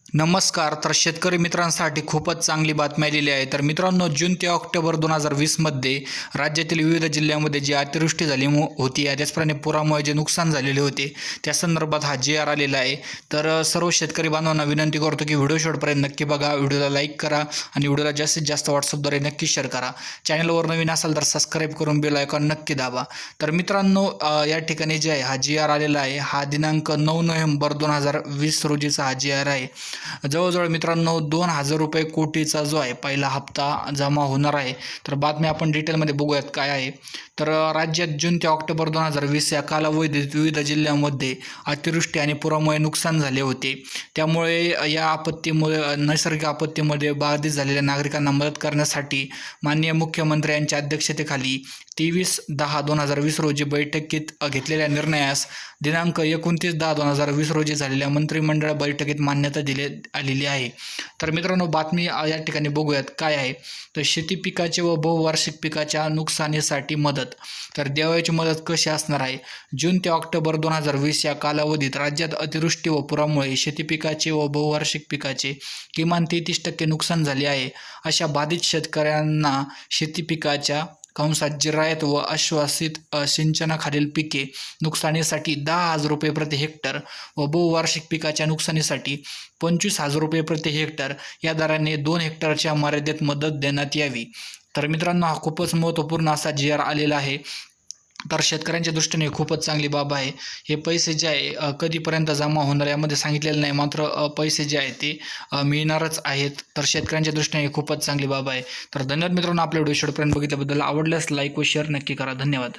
नमस्कार. तर शेतकरी मित्रांसाठी खूपच चांगली बातमी आलेली आहे. तर मित्रांनो, जून ते ऑक्टोबर 2020 मध्ये राज्यातील विविध जिल्ह्यांमध्ये जी अतिवृष्टी झाली होती, त्याचप्रमाणे पुरामुळे जे नुकसान झालेले होते त्या संदर्भात हा GR आलेला आहे. तर सर्व शेतकरी बांधवांना विनंती करतो की व्हिडिओ शेवटपर्यंत नक्की बघा, व्हिडिओला लाईक करा आणि व्हिडिओला जास्तीत जास्त व्हॉट्सअपद्वारे नक्की शेअर करा. चॅनलवर नवीन असाल तर सबस्क्राईब करून बेल आयकॉन नक्की दाबा. तर मित्रांनो, या ठिकाणी जे आहे हा GR आलेला आहे, हा दिनांक 9 नोव्हेंबर 2020 रोजीचा हा GR आहे. जवळजवळ मित्रांनो 2,000 रुपये कोटीचा जो आहे पहिला हप्ता जमा होणार आहे. तर बातमी आपण डिटेलमध्ये बघूयात काय आहे. तर राज्यात जून ते ऑक्टोबर 2020 या कालावधीत विविध जिल्ह्यांमध्ये अतिवृष्टी आणि पुरामुळे नुकसान झाले होते. त्यामुळे या आपत्तीमुळे नैसर्गिक आपत्तीमध्ये बाधित झालेल्या नागरिकांना मदत करण्यासाठी माननीय मुख्यमंत्री यांच्या अध्यक्षतेखाली 23/10/2020 रोजी बैठकीत घेतलेल्या निर्णयास दिनांक 29/10/2020 रोजी झालेल्या मंत्रिमंडळ बैठकीत मान्यता आलेली आहे. तर मित्रांनो, बातमी या ठिकाणी बघूयात काय आहे. तर शेती पिकाचे व बहुवार्षिक पिकाच्या नुकसानीसाठी मदत. तर देवाची मदत कशी असणार आहे. जून ते ऑक्टोबर 2020 या कालावधीत राज्यात अतिवृष्टी व पुरामुळे शेती पिकाचे व बहुवार्षिक पिकाचे किमान 33% नुकसान झाले आहे. अशा बाधित शेतकऱ्यांना शेती पिकाच्या जिरायत व आश्वासित सिंचनाखालील पिके नुकसानीसाठी 10,000 रुपये प्रति हेक्टर व बहुवार्षिक पिकाच्या नुकसानीसाठी 25,000 रुपये प्रति हेक्टर या दराने 2 हेक्टरच्या मर्यादेत मदत देण्यात यावी. तर मित्रांनो, हा खूपच महत्त्वपूर्ण असा GR आलेला आहे. तर शेतकऱ्यांच्या दृष्टीने खूपच चांगली बाब आहे. हे पैसे जे आहे कधीपर्यंत जमा होणार यामध्ये सांगितलेलं नाही, मात्र पैसे जे आहेत ते मिळणारच आहेत. तर शेतकऱ्यांच्या दृष्टीने खूपच चांगली बाब आहे. तर धन्यवाद मित्रांनो, आपल्या व्हिडिओ शेवटपर्यंत बघितल्याबद्दल. आवडल्यास लाईक व शेअर नक्की करा. धन्यवाद.